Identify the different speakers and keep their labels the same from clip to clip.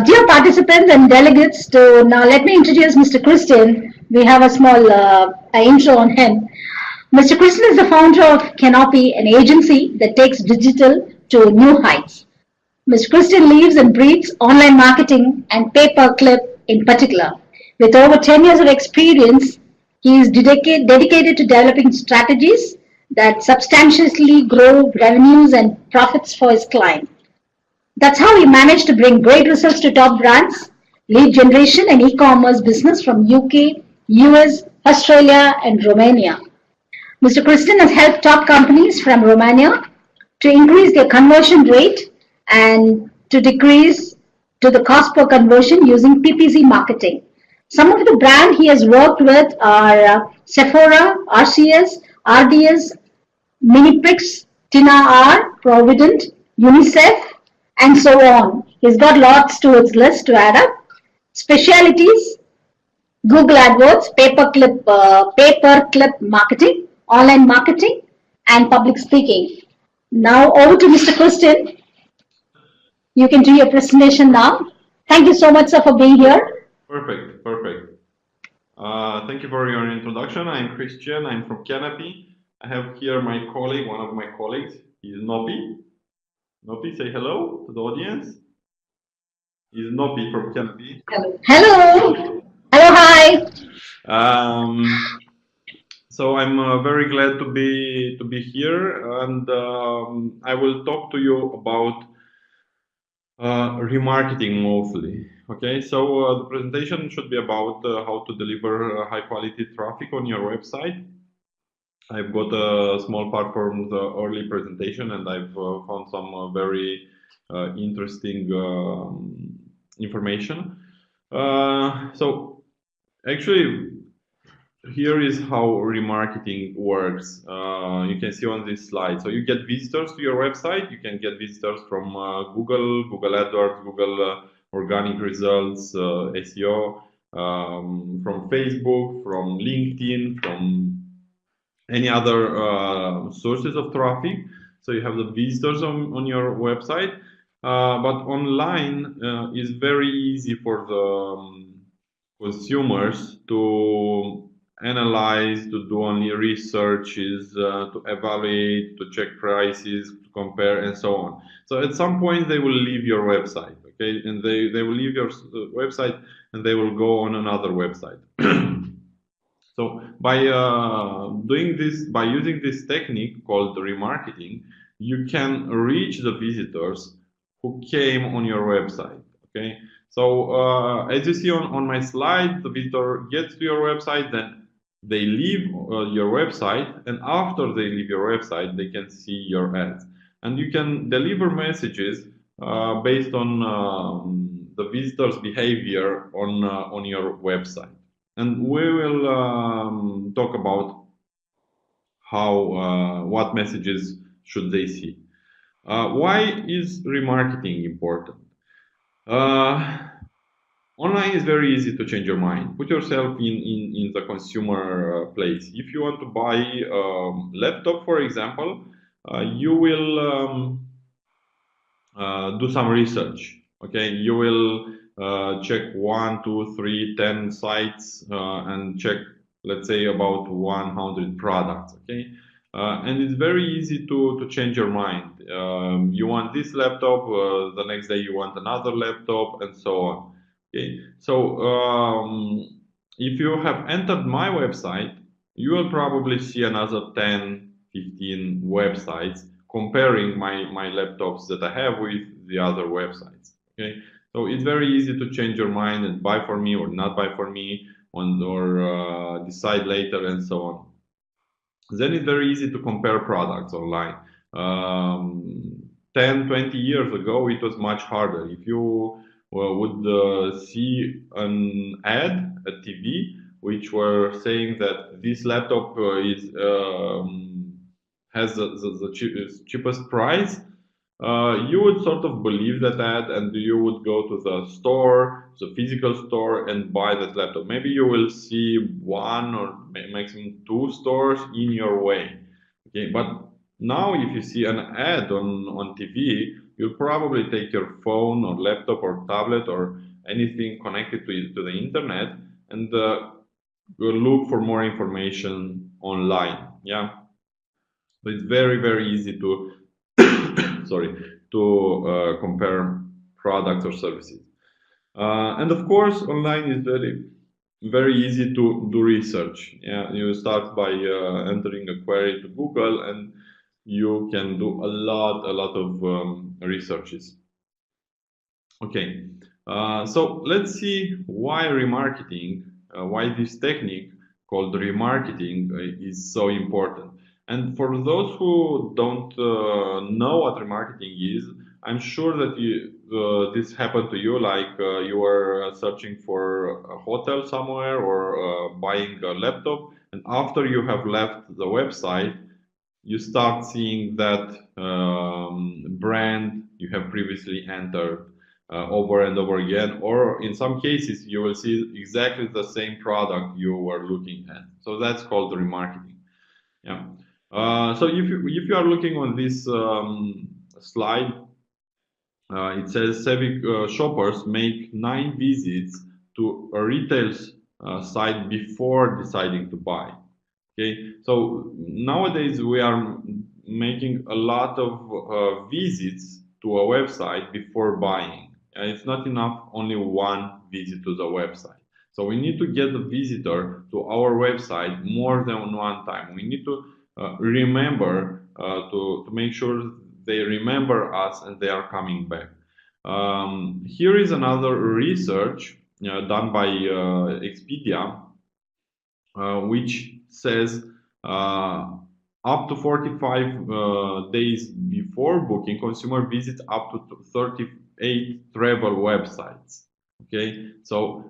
Speaker 1: Dear participants and delegates, to now let me introduce Mr. Cristian. We have a small intro on him. Mr. Cristian is the founder of Canopy, an agency that takes digital to new heights. Mr. Cristian lives and breathes online marketing and pay-per-click in particular. With over 10 years of experience, he is dedicated to developing strategies that substantially grow revenues and profits for his clients. That's how we managed to bring great results to top brands, lead generation and e-commerce business from UK, US, Australia and Romania. Mr. Cristian has helped top companies from Romania to increase their conversion rate and to decrease to the cost per conversion using PPC marketing. Some of the brands he has worked with are Sephora, RCS, RDS, Miniprix, Tina R, Provident, UNICEF, and so on. He's got lots to his list to add up. Specialities: Google AdWords, pay-per-click marketing, online marketing, and public speaking. Now over to Mr. Cristian. You can do your presentation now. Thank you so much, sir, for being here.
Speaker 2: Perfect, perfect. Thank you for your introduction. I'm Cristian. I'm from Canopy. I have here my colleague, one of my colleagues. He's Nopi. Nopi, say hello to the audience. He's Nopi from Canopy.
Speaker 1: Hello. Hello. Hello. Hi.
Speaker 2: So I'm very glad to be here, and I will talk to you about remarketing mostly. Okay, so the presentation should be about how to deliver high quality traffic on your website. I've got a small part from the early presentation, and I've found some very interesting information. So actually, here is how remarketing works. You can see on this slide. So you get visitors to your website. You can get visitors from Google, Google AdWords, Google organic results, SEO, from Facebook, from LinkedIn, from any other sources of traffic. So you have the visitors on your website, but online is very easy for the consumers to analyze, to do only researches, to evaluate, to check prices, to compare, and so on. So at some point they will leave your website, okay, and they will leave your website and they will go on another website. So by doing this, by using this technique called remarketing, you can reach the visitors who came on your website. Okay, so as you see on my slide, the visitor gets to your website, then they leave your website, and after they leave your website, they can see your ads, and you can deliver messages based on the visitor's behavior on your website. And we will talk about how what messages should they see. Why is remarketing important? Online is very easy to change your mind. Put yourself in the consumer place. If you want to buy a laptop, for example, you will do some research. Okay, you will check 1, 2, 3, 10 sites and check, let's say, about 100 products. Okay, and it's very easy to change your mind. You want this laptop, the next day you want another laptop, and so on. Okay, so if you have entered my website, you will probably see another 10, 15 websites comparing my laptops that I have with the other websites. Okay, so it's very easy to change your mind and buy for me or not buy for me, or decide later, and so on. Then it's very easy to compare products online. 10, 20 years ago, it was much harder. If you would see an ad at TV which were saying that this laptop has the cheapest price, you would sort of believe that ad, and you would go to the store, the physical store, and buy that laptop. Maybe you will see 1 or maximum 2 stores in your way. Okay, but now if you see an ad on TV, you'll probably take your phone or laptop or tablet or anything connected to the internet and look for more information online. Yeah, so it's very easy to sorry, to compare products or services. And of course, online is very easy to do research. Yeah, you start by entering a query to Google, and you can do a lot of researches. Okay, so let's see why remarketing, why this technique called remarketing is so important. And for those who don't know what remarketing is, I'm sure that this happened to you, like you were searching for a hotel somewhere or buying a laptop, and after you have left the website, you start seeing that brand you have previously entered over and over again, or in some cases you will see exactly the same product you were looking at. So that's called remarketing. Yeah. So if you are looking on this slide, it says savvy shoppers make 9 visits to a retail site before deciding to buy. Okay, so nowadays we are making a lot of visits to a website before buying. It's not enough only one visit to the website. So we need to get the visitor to our website more than one time. We need to remember to make sure they remember us and they are coming back. Here is another research done by Expedia, which says up to 45 days before booking, consumer visits up to 38 travel websites. Okay, so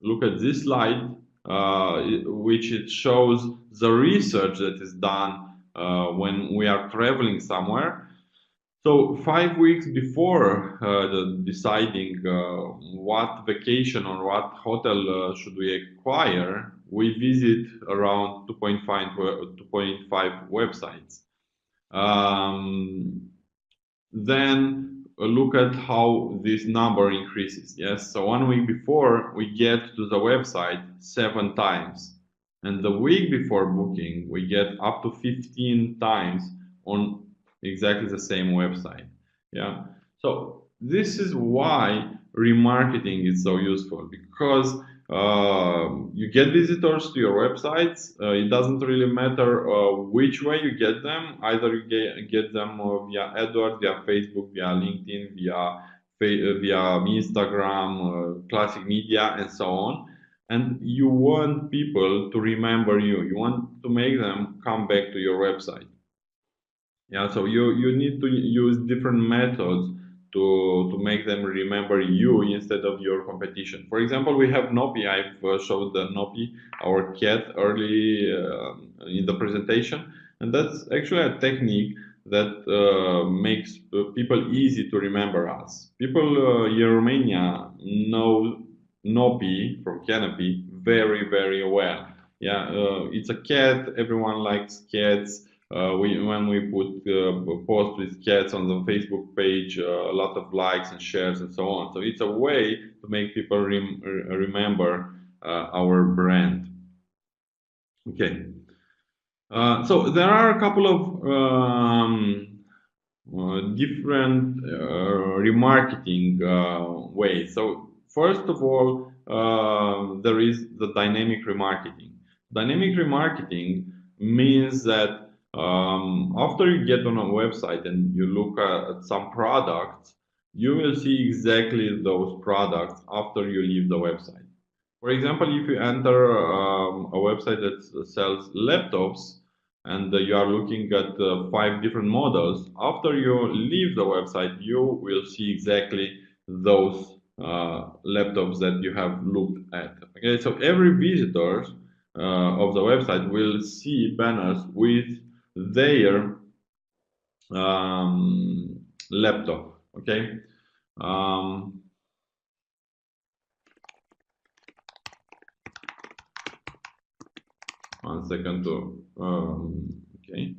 Speaker 2: look at this slide, which it shows the research that is done when we are traveling somewhere. So 5 weeks before deciding what vacation or what hotel should we acquire, we visit around 2.5 websites. Then look at how this number increases. Yes, so 1 week before we get to the website 7 times, and the week before booking we get up to 15 times on exactly the same website. Yeah, so this is why remarketing is so useful, because you get visitors to your websites. It doesn't really matter which way you get them. Either you get them via AdWords, via Facebook, via LinkedIn, via Instagram, classic media, and so on. And you want people to remember you. You want to make them come back to your website. Yeah, so you need to use different methods to make them remember you instead of your competition. For example, we have Nopi. I've showed the Nopi, our cat, early in the presentation, and that's actually a technique that makes people easy to remember us. People in Romania know Nopi from Canopy very well. Yeah, it's a cat. Everyone likes cats. When we put posts with cats on the Facebook page, a lot of likes and shares and so on. So it's a way to make people remember our brand. Okay. So there are a couple of different remarketing ways. So first of all, there is the dynamic remarketing. Dynamic remarketing means that after you get on a website and you look at some products, you will see exactly those products after you leave the website. For example, if you enter a website that sells laptops and you are looking at 5 different models, after you leave the website, you will see exactly those laptops that you have looked at. Okay, so every visitor of the website will see banners with their laptop. Okay. One second to okay.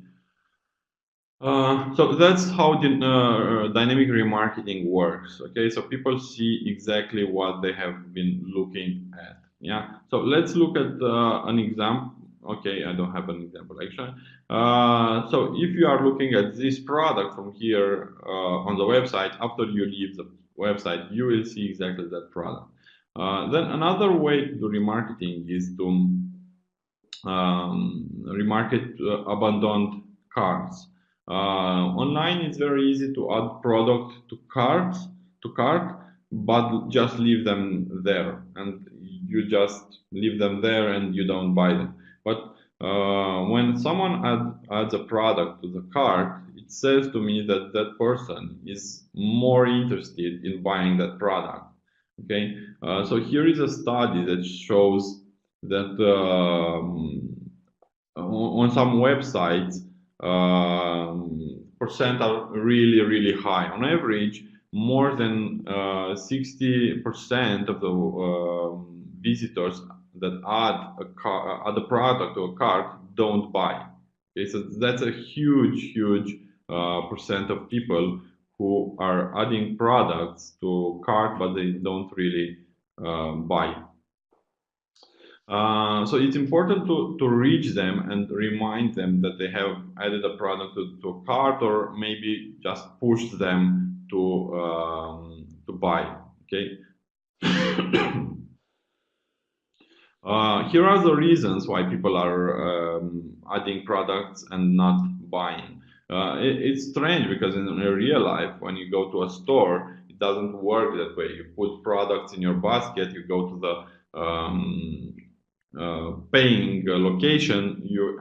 Speaker 2: So that's how the dynamic remarketing works. Okay, so people see exactly what they have been looking at. Yeah. So let's look at an example. Okay, I don't have an example actually. So if you are looking at this product from here on the website, after you leave the website, you will see exactly that product. Then another way to do remarketing is to remarket abandoned carts. Online, it's very easy to add product to cart, but just leave them there, and you just leave them there, and you don't buy them. But when someone adds a product to the cart, it says to me that that person is more interested in buying that product. Okay, so here is a study that shows that on some websites percent are really high. On average, more than 60% of the visitors that add a product to a cart don't buy. Okay, so that's a huge percent of people who are adding products to cart, but they don't really buy. So it's important to reach them and remind them that they have added a product to a cart, or maybe just push them to buy. Okay. Here are the reasons why people are adding products and not buying. It's strange because in real life, when you go to a store, it doesn't work that way. You put products in your basket, you go to the paying location, you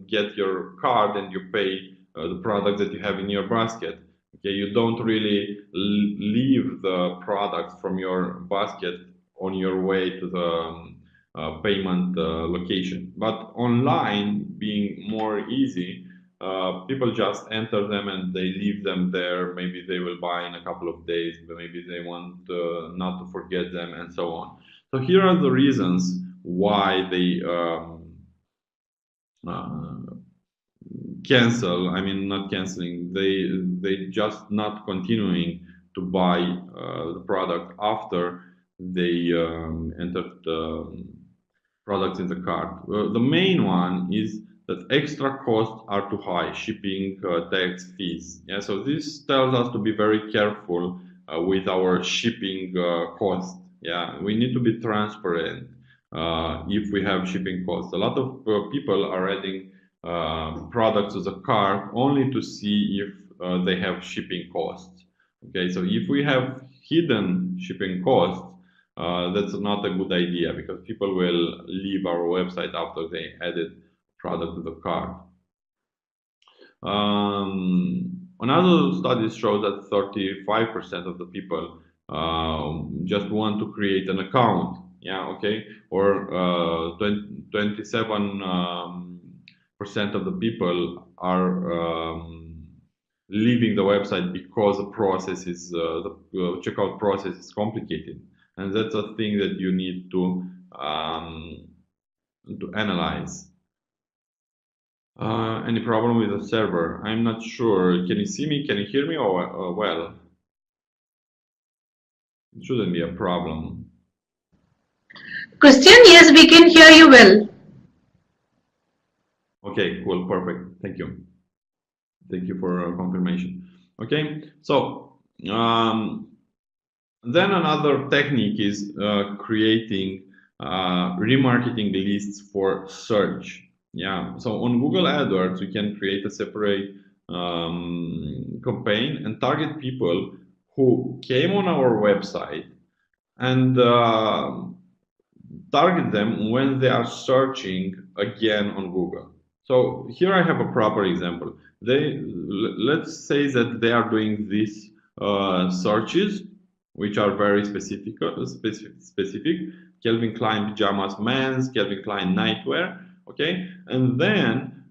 Speaker 2: get your card and you pay the product that you have in your basket. Okay, you don't really leave the product from your basket on your way to the payment location. But online, being more easy, people just enter them and they leave them there. Maybe they will buy in a couple of days, but maybe they want not to forget them, and so on. So here are the reasons why they uh, cancel. I mean, not canceling. They just not continuing to buy the product after they entered the products in the cart. The main one is that extra costs are too high, shipping, tax, fees. Yeah, so this tells us to be very careful with our shipping costs. Yeah, we need to be transparent if we have shipping costs. A lot of people are adding products to the cart only to see if they have shipping costs. Okay, so if we have hidden shipping costs, that's not a good idea, because people will leave our website after they added product to the cart. Another studies show that 35% of the people just want to create an account. Yeah, okay, or 27% of the people are leaving the website because the process is the checkout process is complicated, and that's a thing that you need to analyze. Any problem with the server? I'm not sure. Can you see me? Can you hear me? Oh, well, it shouldn't be a problem.
Speaker 1: Christian, yes, we can hear you well.
Speaker 2: Okay, cool, perfect. Thank you. Thank you for confirmation. Okay, so then another technique is creating remarketing lists for search. Yeah, so on Google AdWords, we can create a separate campaign and target people who came on our website, and target them when they are searching again on Google. So here I have a proper example. Let's say that they are doing these searches, which are very specific. Calvin Klein pajamas, men's, Calvin Klein nightwear. Okay, and then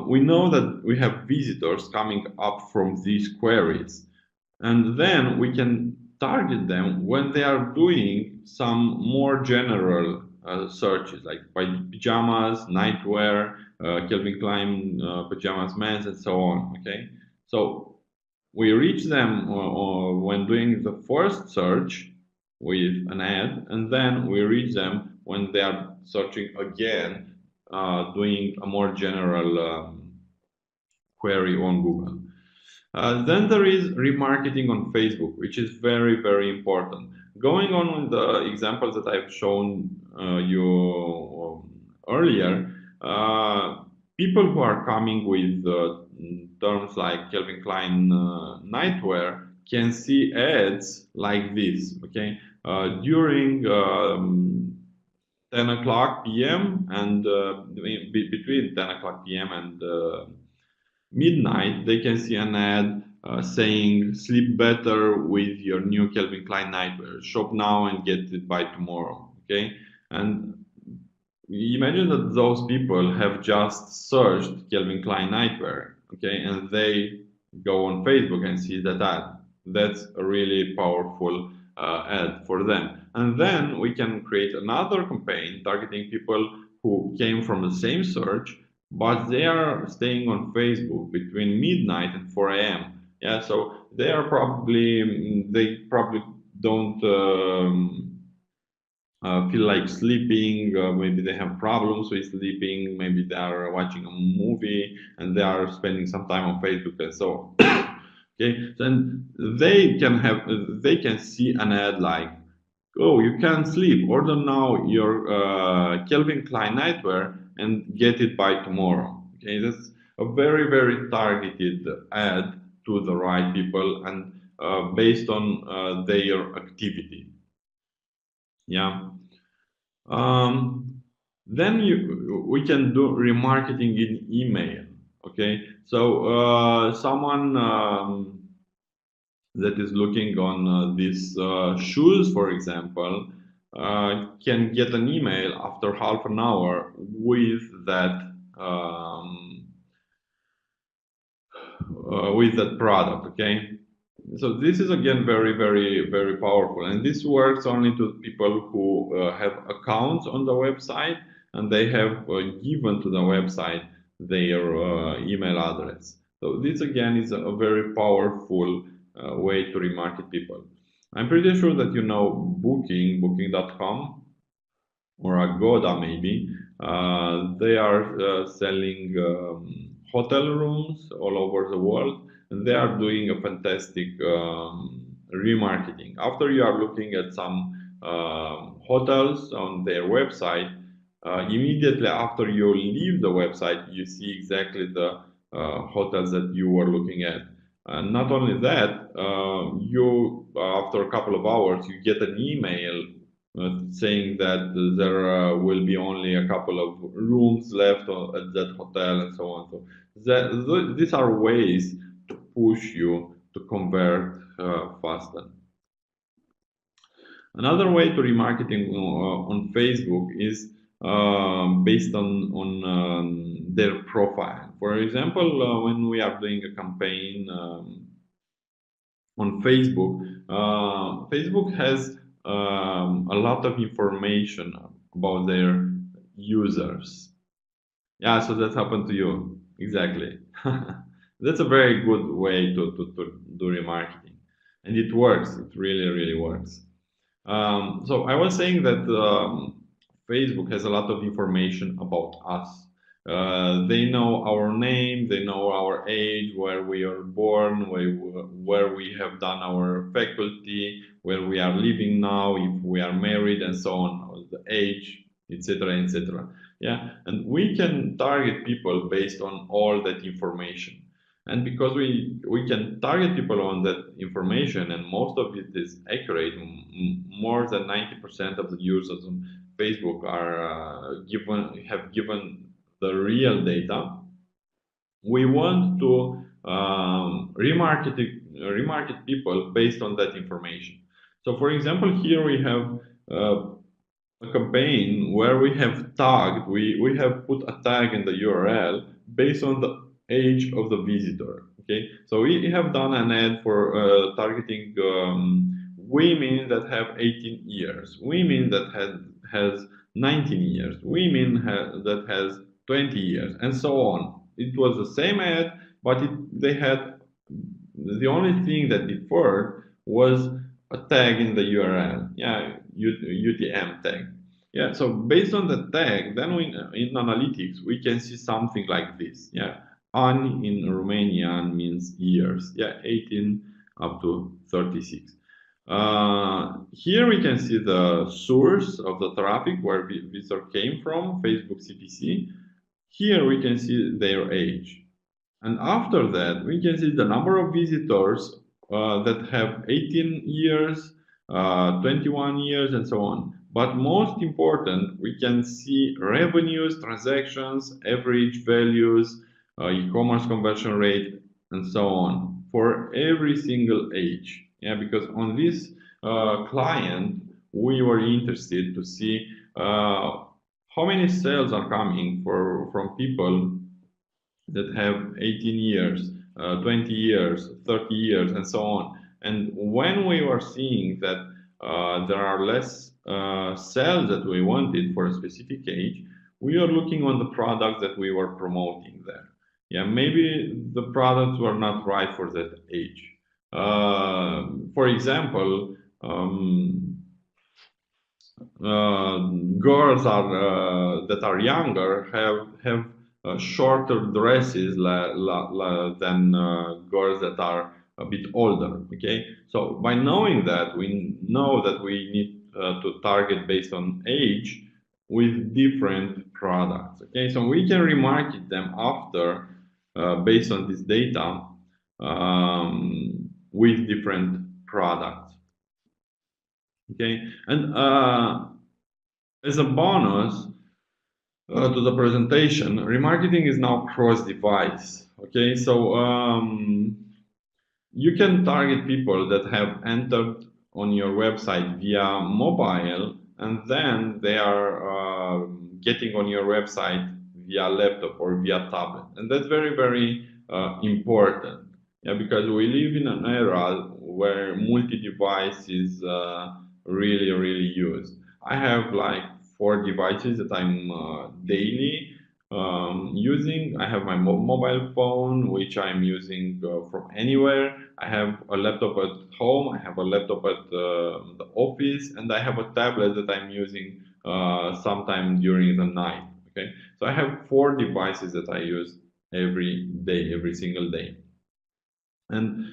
Speaker 2: we know that we have visitors coming up from these queries, and then we can target them when they are doing some more general searches like by pajamas, nightwear, Calvin Klein pajamas, men's, and so on. Okay, so we reach them when doing the first search with an ad, and then we reach them when they are searching again, doing a more general query on Google. Then there is remarketing on Facebook, which is very, very important. Going on with the examples that I've shown you earlier, people who are coming with terms like Calvin Klein nightwear can see ads like this, okay? During 10 o'clock p.m. and between 10 o'clock p.m. and midnight, they can see an ad saying sleep better with your new Calvin Klein nightwear. Shop now and get it by tomorrow. Okay, and imagine that those people have just searched Calvin Klein nightwear. Okay, and they go on Facebook and see that ad. That's a really powerful ad for them. And then we can create another campaign targeting people who came from the same search, but they are staying on Facebook between midnight and 4 a.m. Yeah, so they probably don't feel like sleeping. Maybe they have problems with sleeping. Maybe they are watching a movie and they are spending some time on Facebook and so on. Okay, then they can see an ad like, oh, you can't sleep. Order now your Calvin Klein nightwear and get it by tomorrow. Okay, that's a very, very targeted ad to the right people and based on their activity. Yeah. Then we can do remarketing in email. Okay, so someone that is looking on these shoes, for example, can get an email after half an hour with that product. Okay, so this is again very, very, very powerful, and this works only to people who have accounts on the website and they have given to the website their email address. So this again is a very powerful way to remarket people. I'm pretty sure that you know booking.com or Agoda maybe. They are selling hotel rooms all over the world, and they are doing a fantastic remarketing. After you are looking at some hotels on their website, immediately after you leave the website, you see exactly the hotels that you were looking at. And not only that, you after a couple of hours, you get an email saying that there will be only a couple of rooms left at that hotel and so on. So these are ways to push you to convert faster. Another way to remarketing on Facebook is based on their profile. For example, when we are doing a campaign on Facebook, Facebook has a lot of information about their users. Yeah, so that's happened to you. Exactly. That's a very good way to do remarketing. And it works. It really, really works. So I was saying that Facebook has a lot of information about us. They know our name, they know our age, where we are born, where we have done our faculty, where we are living now, if we are married, and so on, the age, etc., etc. Yeah, and we can target people based on all that information. And because we can target people on that information, and most of it is accurate, more than 90% of the users on Facebook are have given the real data. We want to remarket people based on that information. So, for example, here we have a campaign where we have tagged, we have put a tag in the URL based on the age of the visitor. Okay, so we have done an ad for targeting women that have 18 years, women that has 19 years, women that has 20 years, and so on. It was the same ad, but they had, the only thing that differed was a tag in the URL, yeah, UTM tag. Yeah, so based on the tag, then in analytics, we can see something like this. Yeah, an in Romanian means years. Yeah, 18 up to 36. Here we can see the source of the traffic where visitor came from, Facebook CPC. Here we can see their age. And after that, we can see the number of visitors that have 18 years, 21 years, and so on. But most important, we can see revenues, transactions, average values, e-commerce conversion rate, and so on for every single age. Yeah, because on this client, we were interested to see how many sales are coming from people that have 18 years, 20 years, 30 years, and so on. And when we were seeing that there are less sales that we wanted for a specific age, we are looking on the products that we were promoting there. Yeah, maybe the products were not right for that age. For example, girls that are younger have shorter dresses than girls that are a bit older. Okay, so by knowing that, we know that we need to target based on age with different products. Okay, so we can remarket them after based on this data with different products. Okay, and as a bonus to the presentation, remarketing is now cross-device. Okay, so you can target people that have entered on your website via mobile, and then they are getting on your website via laptop or via tablet, and that's very, very important. Yeah, because we live in an era where multi-device is really, really used. I have like 4 devices that I'm daily using. I have my mobile phone, which I'm using from anywhere. I have a laptop at home. I have a laptop at the office, and I have a tablet that I'm using sometime during the night. Okay, so I have 4 devices that I use every day, every single day. And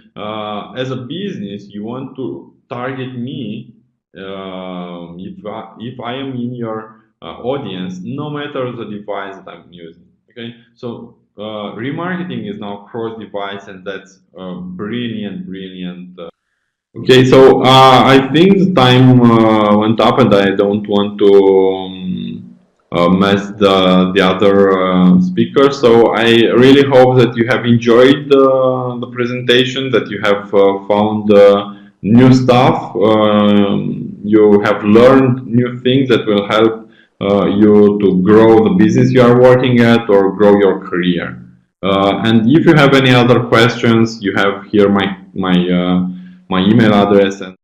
Speaker 2: as a business, you want to target me if I am in your audience, no matter the device that I'm using. Okay, so remarketing is now cross-device, and that's brilliant. Okay, so I think the time went up, and I don't want to mess the other speakers. So I really hope that you have enjoyed the presentation, that you have found new stuff, you have learned new things that will help you to grow the business you are working at or grow your career. And if you have any other questions, you have here my email address. And